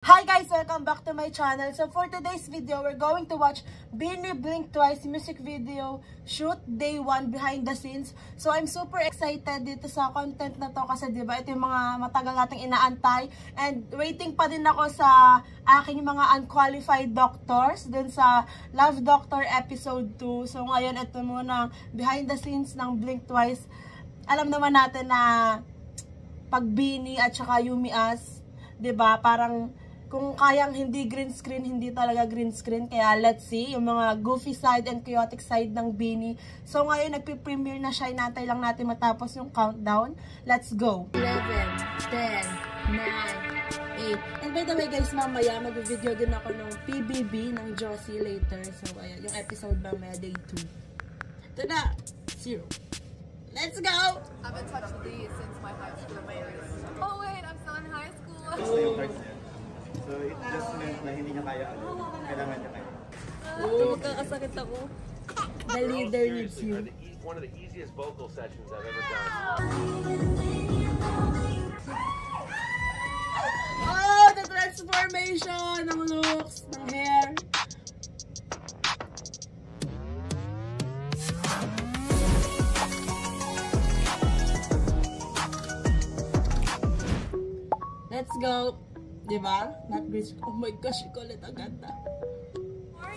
Hi guys! Welcome back to my channel. So for today's video, we're going to watch BINI Blink Twice music video shoot day 1 behind the scenes. So I'm super excited dito sa content na to kasi diba ito yung mga matagal nating inaantay and waiting pa din ako sa aking mga unqualified doctors dun sa Love Doctor episode 2. So ngayon ito muna behind the scenes ng Blink Twice. Alam naman natin na pag BINI at saka YumiUs, diba parang kung kayang hindi green screen, hindi talaga green screen. Kaya let's see yung mga goofy side and chaotic side ng BINI. So ngayon nagpe-premiere na siya. Inantay lang natin matapos yung countdown. Let's go! 11, 10, 9, 8. And by the way guys, mamaya mag-video din ako ng PBB ng Josie later. So ayan, yung episode mamaya day 2. Ito na! 0. Let's go! I haven't touched these since my high school years. Oh wait, I'm still in high school. So it just meant na hindi niya kaya, kailangan niya kaya. Magkakasakit ako. The leader needs you. One of the easiest vocal sessions I've ever done. Oh, the transformation ng looks, ng hair. Let's go. Diba? Not green. Oh my gosh, ikulit ang ganda.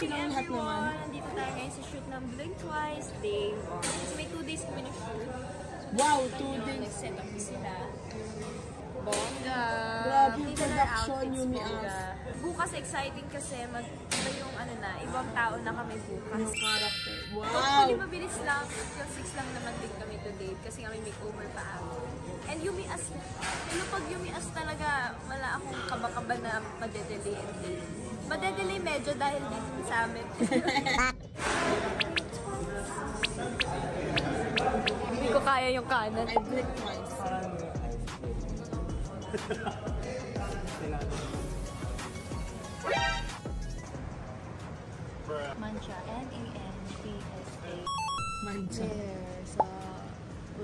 Morning everyone! Nandito tayo ngayon sa shoot ng Blink Twice day 1. Kasi may 2 days kami nag-shoot. Wow, 2 days. Nag-set up sila. Bongga! Grabe yung Kita na production, outfits, YumiUs. bongga. Bukas exciting kasi iba yung ano na, ibang tao na kami bukas. Yung character. Wow! Hopefully mabilis lang. Till 6 lang naman din kami to date kasi kami makeover pa ako. And YumiUs, pag YumiUs talaga, wala akong kaba-kaba na madedelay and date. Madedelay medyo dahil din sa amin. Hindi ko kaya yung kanan. I Blink Twice. Mancha, M-A-N-C-S-A. Mancha. There, sa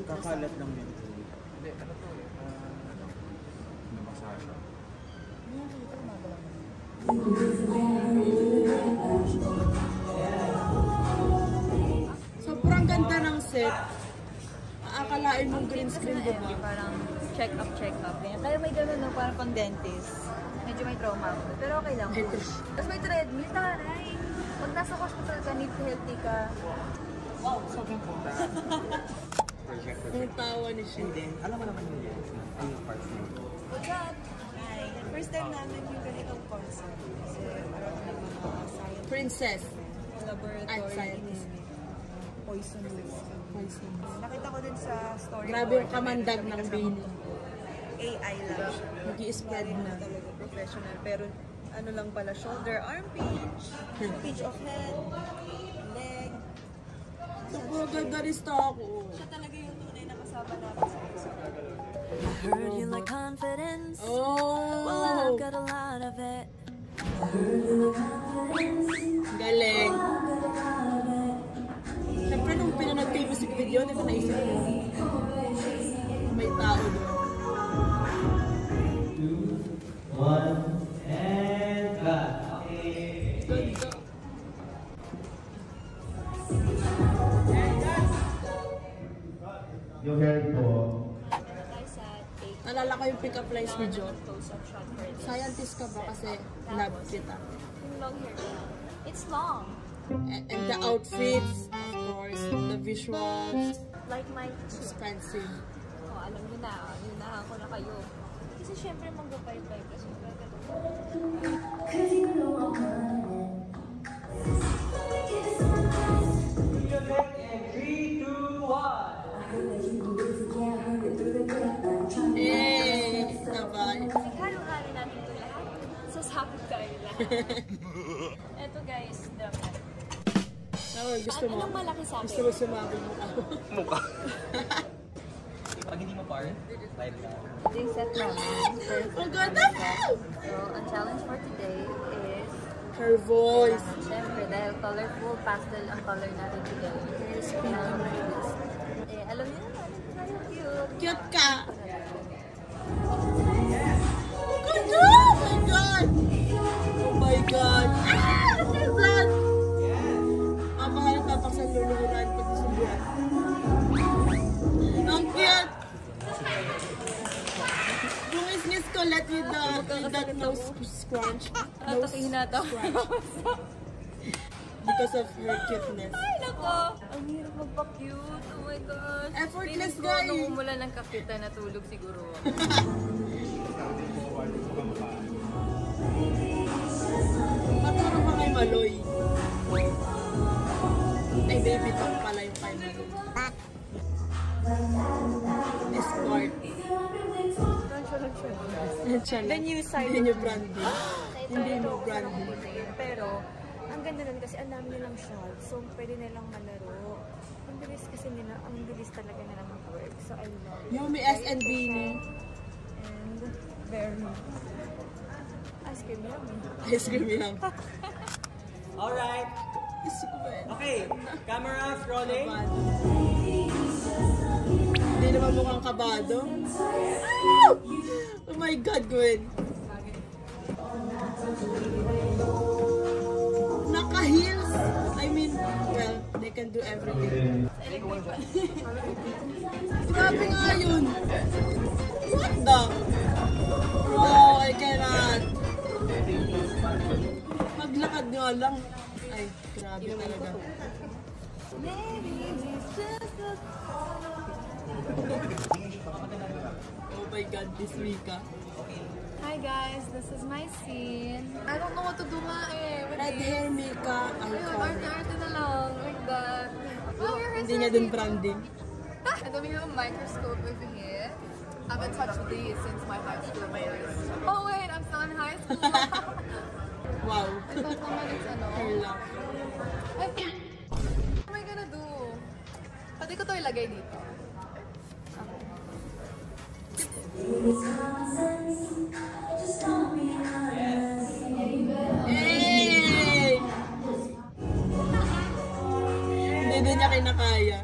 Kakalat lang din. Hindi, ano to eh? Nabasa siya. Sobrang ganda ng set. Aakalain mong green screen, diba? Parang check up. Ganyan. Kaya may gano'n, no? Parang pang dentist. Medyo may trauma ako. Pero okay lang. Tapos may treadmill, taray. Pag nasa hospital ka, need healthy ka. Wow, sobrang punta. Projector. Ang tawa ni siya. And then, alam mo naman yung yes, ang parts na ito. What's up? First time namin yung ganitong concert kasi marami ng mga science Princess. laboratory Art scientist. poisonous. Nakita ko din sa story Grabe yung kamandag ng BINI. AI lang siya. Nag-i-spread Hindi na. talaga professional pero ano lang pala, shoulder, arm pinch, pinch of head, leg. Sobrang ganda rin ako. Siya talaga yung tunay na kasama namin sa concert. Heard you like confidence. Well, Oh! I've got a lot of it. Galing. Siyempre nung pinanood ko yung music video, di ba naisip ko? May tao doon. 2, 1, and cut. Ganda. Yung hair ko. Nalala ko yung pick-up lines ni John. Close-up shot for this. Scientist ka ba kasi love kita? Yung long hair ko. It's long. And the outfits, of course, the visuals, Like my expensive. Oh, alam niyo na. Yunahan ko na kayo. Kasi syempre mag-5-5 kasi Eh, sabay. halo-halo natin ito lahat. Sasabog tayo lahat. Eto guys, dapat. Gusto mo? Anong malaki sa Gusto akin? mo sumabog mo ako? Pag hindi mo par, live ka. Ito yung set namin. Ang ganda! So, ang challenge for today is Her voice. Siyempre, dahil colorful, pastel ang color natin today. Alam niyo naman, tayo cute. Cute ka! Good job! Oh my God! nose scrunch. Nose hinataw. Because of her cuteness. Ay, nako! Ang hirap magpa-cute. Oh my gosh. Effortless, Feeling ko, guys. nung umulan ng kakita, natulog siguro. Maturo pa kay Maloy. Ay, baby talk pala yung kay Maloy. Escort. The new side. Hindi nyo branding. Hindi mo branding. Pero, ang ganda nun kasi ang dami nilang shot. So, pwede nilang malaro. Ang bilis kasi nila, ang bilis talaga nila mag-work. So, I love it. Yumi S and Beanie. And very ice cream yummy. Ice cream yan. Alright. Okay. Cameras rolling. Hindi naman mukhang kabado. Ah! Oh my God, Gwen. Naka-heels. I mean, well, they can do everything. Grabe nga yun. What the? Oh, I cannot. Maglakad nga lang. Ay, grabe talaga. Oh my God, this Mika. Hi guys, this is my scene. I don't know what to do nga eh. Red hair Mika. Ayun, arte-arte na lang. Like that. Oh, your hair's Hindi niya din branding. And then we have a microscope over here. I've been touched with these since my high school years. Oh wait, I'm still in high school. Wow. Ito naman is ano. Her laugh. Ay, what am I gonna do? Pwede ko to ilagay dito. Hey! Hindi din niya kinakaya.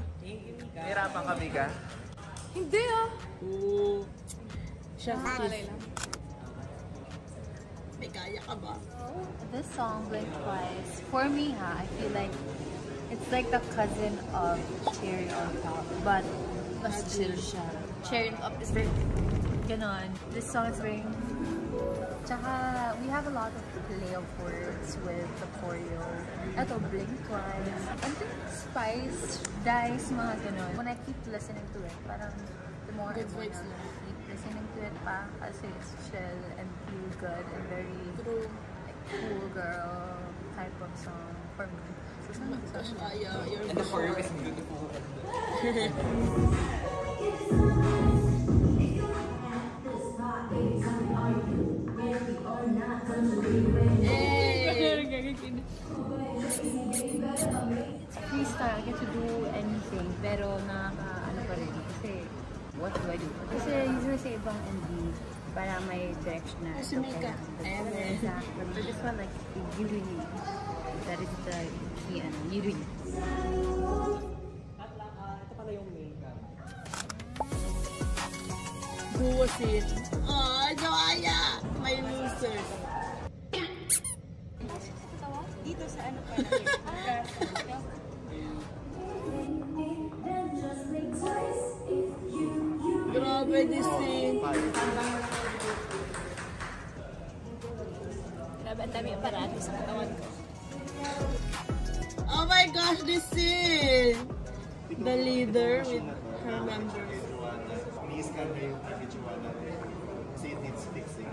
Nahirapan ka, Mika? Hindi ah. Oo. Chef Malay kiss. lang. May kaya ka ba? This song, Blink Twice, for me, I feel like it's like the cousin of Cherry on Top, but mas chill siya. Cherry on Top is very ganon. This song is very... Tsaka, we have a lot of play of words with the choreo. Ito, Blink Twice. And then Spice, Dice, mga ganon. When I keep listening to it, parang the more I wanna keep listening to it pa, kasi it's chill and feel good and very True. like, cool girl type of song for me. So, And the choreo is beautiful. freestyle, I get to do anything, pero ano pa rin, kasi what do I do? Kasi usually sa ibang MV, para may direction na ito kailangan. But for this one, like, you really, that is the key, you really. Ito pala yung makeup. Duo scene. Oh, Joaya! My loser. Dito sa ano pa rin. Grabe this scene. Grabe, ang dami yung parati sa katawan ko. Oh my gosh, this scene! The leader with her members. Ni-scan na yung Joanna kasi it needs fixing.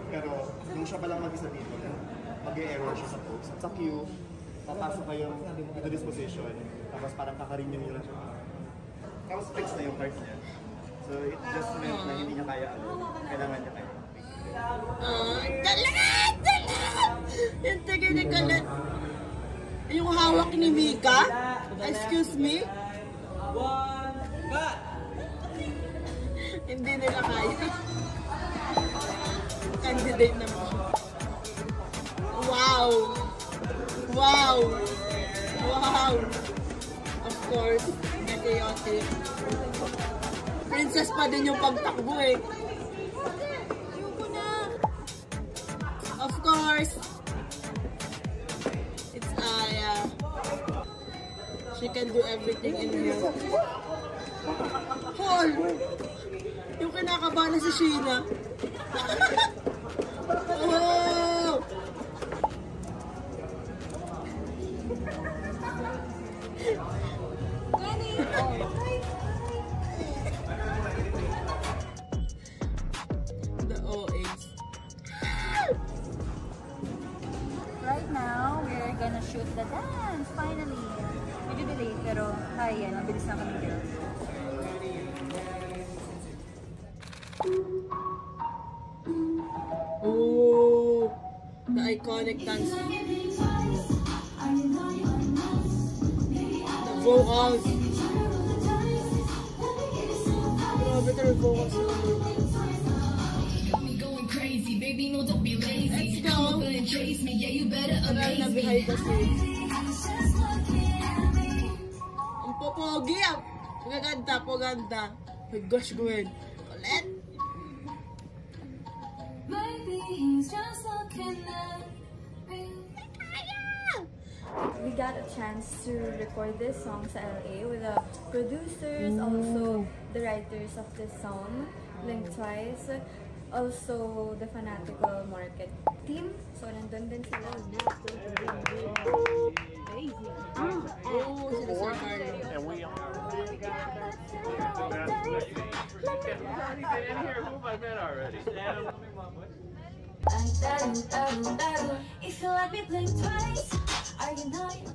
Pero nung siya palang mag-isa dito, mag-e-error siya sa post. Sa queue, papasok kayo into this position, tapos parang kaka-renew nyo lang siya. Tapos fix na yung part niya. So it just meant na hindi niya kaya kailangan niya kaya. Galit! Galit! Yung taga na galit. Yung hawak ni Mika? Excuse me? One, cut! Hindi nila kaya. Candidate naman siya. Wow! Wow! Wow! Of course, chaotic. Princess pa din yung pagtakbo eh. Of course! It's Aya. She can do everything in here. Hol! Yung kinakabahan na si Sheena. Oh shoot the dance, finally. Medyo delay, pero kaya, mabilis na kami girls. Oh, the iconic dance. The vocals. Grabe talaga vocals. Let's go. Wala na behind the scenes. Ang popogi ah. Paganda, paganda. My gosh, Gwen. Colette. We got a chance to record this song sa LA with the producers, also the writers of this song, Blink Twice, also the Fanatical Market team. So, nandun din sila. And we are. Who have I met already? If you let me blink twice, are you not? If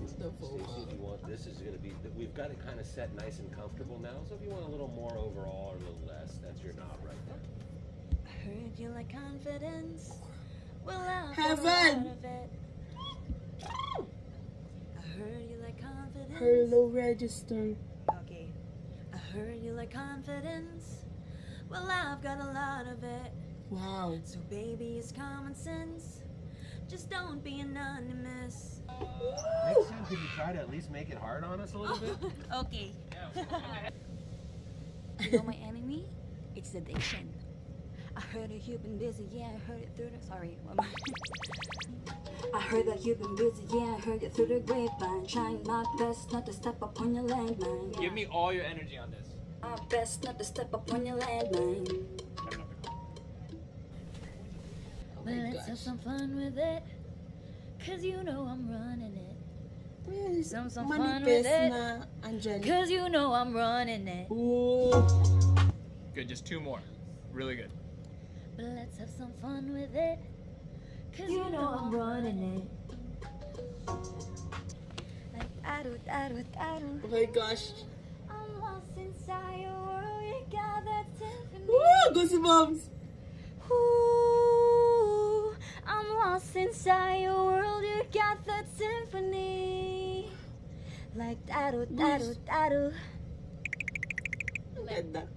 you want, this is going to be, we've got it kind of set nice and comfortable now, so if you want a little more overall or a little less, that's your knob right there. I heard you like confidence. Well, I'll Heaven! of it. I heard you like confidence. Hello, register. Okay. I heard you like confidence. Well, I've got a lot of it. Wow. So baby, it's common sense. Just don't be anonymous. Next time, could you try to at least make it hard on us a little bit? Okay. You know my enemy? It's addiction. I heard that you've been busy, yeah, I heard it through the... Sorry, what am I? I heard that you've been busy, yeah, I heard it through the grapevine. Trying my best not to step up on your landmine. Give me all your energy on this. My best not to step up on your landmine. Well, let's have some fun with it. Cause you know I'm running it. Some fun with it. Na andyan. Cause you know I'm running it. Ooh. Good, just two more. Really good. But let's have some fun with it. Cause you know I'm running it. Like I do. Oh my gosh. I'm lost inside your world. You got that symphony. Woo! Goosebumps. Ooh, I'm lost inside your world. You got that symphony. Like da-do. Ganda.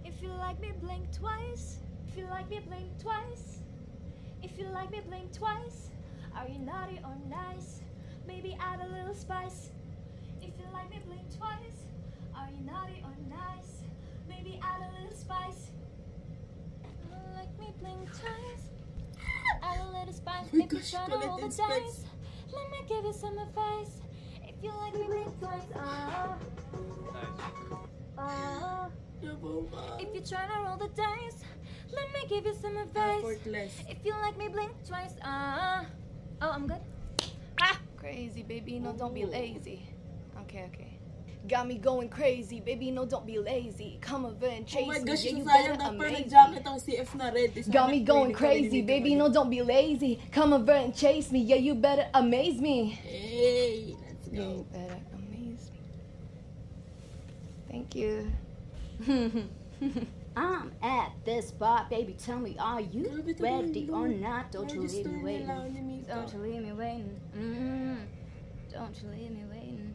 If you like me, blink twice. If you like me, blink twice. If you like me, blink twice. Are you naughty or nice? Maybe add a little spice. If you like me, blink twice. Are you naughty or nice? Maybe add a little spice. Like me, blink twice. Add a little spice. Oh my If you gosh, try to Colette roll the inspects. dice, let me give you some advice. If you like me, blink twice. If you try to roll the dice, let me give you some advice. Effortless. If you like me, blink twice. Oh, I'm good. Crazy, baby, no, don't be lazy. Okay. Got me going crazy, baby, no, don't be lazy. Come over and chase Oh my me, gosh, yeah, you sayang better na per amaze me. jacket ang CF na red. Got me going crazy, baby, no, don't be lazy. Come over and chase me, yeah, you better amaze me. Hey, let's Yeah, go. you better amaze me. Thank you. I'm at this spot, baby. Tell me, are you Grabe talaga ready yun. or not? Don't you leave Register me waiting. nila ni Mika. Don't you leave me waiting. Don't you leave me waiting.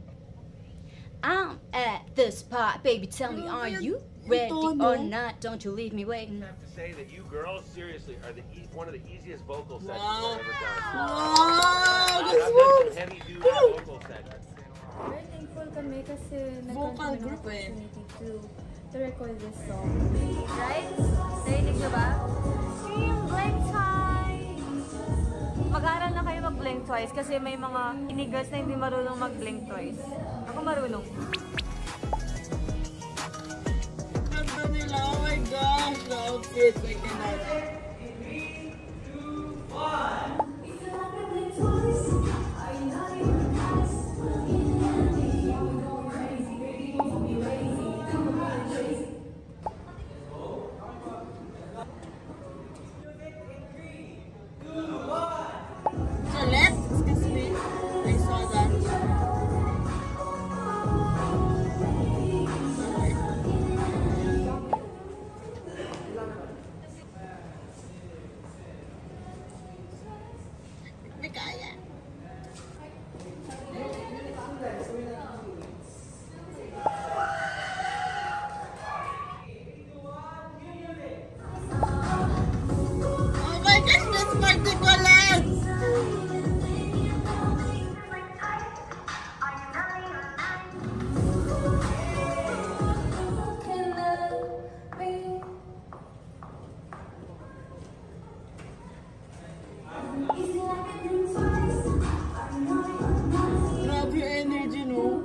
I'm at this spot, baby. Tell me, are you ready or not? Don't you leave me waiting. I have to say that you girls, seriously, are one of the easiest vocal sessions Wow. I've ever done. Wow! I've done some heavy-duty vocal sessions. Very thankful kami kasi Vocal nagkaroon ng group eh. opportunity to record this song. Right? Narinig nyo ba? Yung blink twice. Mag-aaral na kayo mag-blink twice kasi may mga inigers na hindi marunong mag-blink twice. Ako marunong. Ganda nila. Oh my gosh. The outfits. I cannot. Colette, excuse me. namin kaya. Oh my gosh, that's particular! Grabe yung energy, no?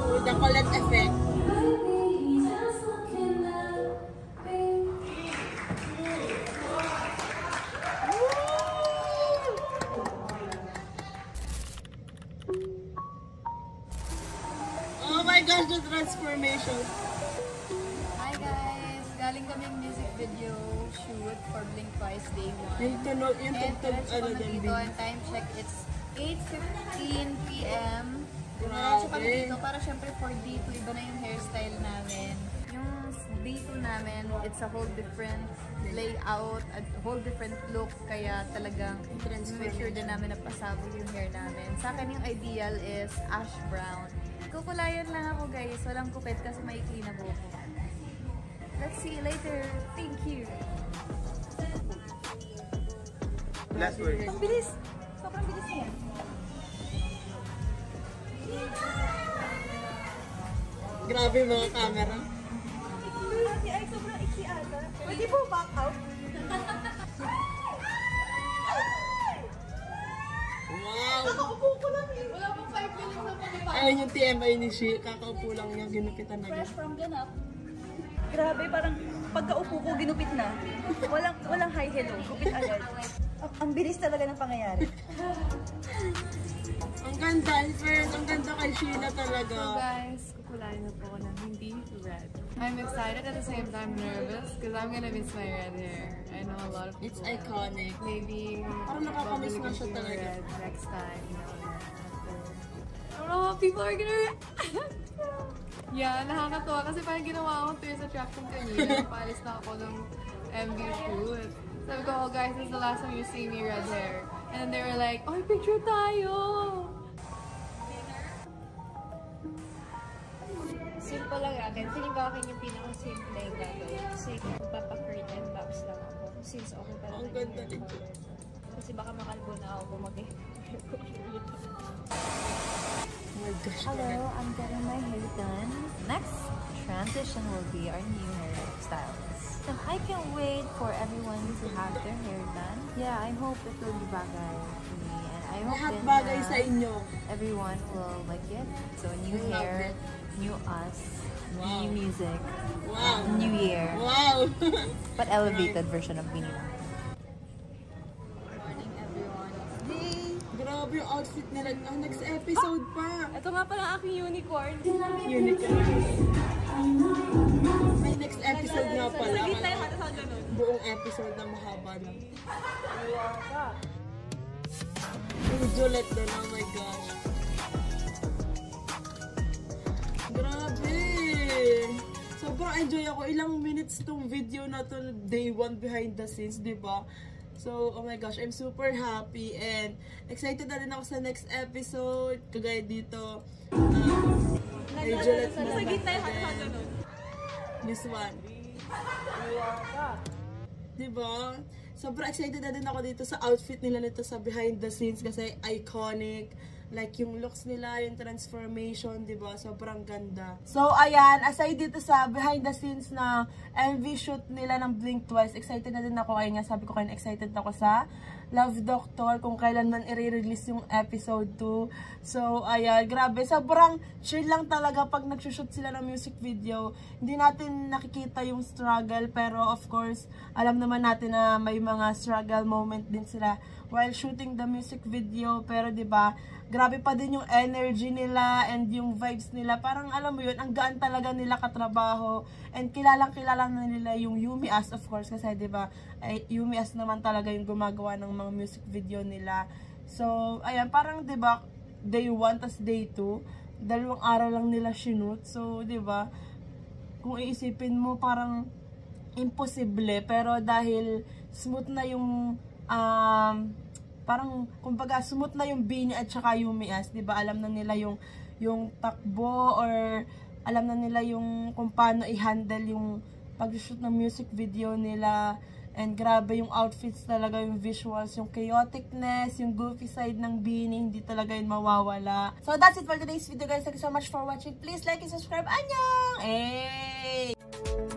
With the Colette effect. Oh my gosh, the transformation. Hi guys! Galing kaming music video shoot for Blink Twice Day 1. Yung tunog, yung And tugtog, diretso ano kami din dito, and time check, it's 8:15 p.m. Grabe. Diretso kami dito para syempre for day 2, iba na yung hairstyle namin. Yung day 2 namin, it's a whole different layout, a whole different look, kaya talagang make sure din namin na pasabog yung hair namin. Sa akin yung ideal is ash brown. Kukulayan lang ako guys, walang kupit kasi maikli na buhok ko. Let's see you later. Thank you. Last word. Ang bilis! Sobrang bilis niya. Grabe yung mga camera. Ay, sobrang iksi ata. Pwede po back out? Wow! Nakaupo ko lang yun. Wala pang 5 minutes na pag-iba. Ayun yung TMI ni Shi. Kakaupo lang niya, ginupitan na Fresh from ganap. Grabe, parang pagkaupo ko, ginupit na. Walang hi, hello. Gupit agad. Ang bilis talaga ng pangyayari. Ang ganda, in fairness, ang ganda kay Sheila talaga. So guys, kukulayan na po ako ng hindi red. I'm excited at the same time nervous because I'm gonna miss my red hair. I know a lot of people. It's iconic. Maybe Parang nakakamiss nga siya probably talaga. red next time. You know, after. I don't know how people are gonna react. Yeah, nakakatuwa kasi parang ginawa akong tourist attraction kanina. Paalis na ako ng MV shoot. Sabi ko, oh guys, this is the last time you see me red hair. And then they were like, oh, picture tayo! Simple lang akin. Feeling ko akin yung pinaka-simple yung gagawin. Kasi magpapa-curtain box lang ako. Since okay pa Ang naman ganda yung nito. color. Kasi baka makalbo na ako kung Oh my gosh. Hello, I'm getting my hair done. Next transition will be our new hairstyles. So I can't wait for everyone to have their hair done. Yeah, I hope it will be bagay to me, and I hope Lahat din bagay na sa inyo. everyone will like it. So new I love hair, it. new us, Wow. new music, Wow. new year, Wow. but elevated version of Binila. Morning, everyone. Grabe yung outfit nila. Ang next episode pa. Ito nga pala aking unicorn. Unique. May next episode nga pala. Buong episode na mahaba lang. Yung Juliet doon, oh my gosh. Grabe! Sobrang enjoy ako. Ilang minutes tong video na to, day 1 behind the scenes, di ba? So, oh my gosh, I'm super happy and excited na rin ako sa next episode. Kagaya dito, kay Juliet na again. This one. Diba? Sobrang excited na din ako dito sa outfit nila nito sa behind the scenes kasi iconic. Like yung looks nila, yung transformation, diba? Sobrang ganda. So, ayan, aside dito sa behind the scenes na MV shoot nila ng Blink Twice, excited na din ako. Ayun nga, sabi ko kayo, excited ako sa Love Doctor kung kailan man i-release yung episode 2. So, ayan, grabe. Sobrang chill lang talaga pag nagsushoot sila ng music video. Hindi natin nakikita yung struggle, pero of course, alam naman natin na may mga struggle moment din sila while shooting the music video. Pero, diba, grabe pa din yung energy nila and yung vibes nila. Parang alam mo yun, ang gaan talaga nila katrabaho. And kilalang na nila yung Yumi As, of course. Kasi diba, Yumi As naman talaga yung gumagawa ng mga music video nila. So, ayan, parang diba, day 1 tas day 2. 2 araw lang nila shoot. So, diba, kung iisipin mo, parang imposible, pero dahil smooth na yung parang kumbaga smooth na yung Bini at saka Yumi As, 'di ba? Alam na nila yung takbo, or alam na nila yung kung paano i-handle yung pag-shoot ng music video nila. And grabe yung outfits talaga, yung visuals, yung chaoticness, yung goofy side ng Bini, hindi talaga yun mawawala. So that's it for today's video, guys. Thank you so much for watching. Please like and subscribe. Annyeong! Hey!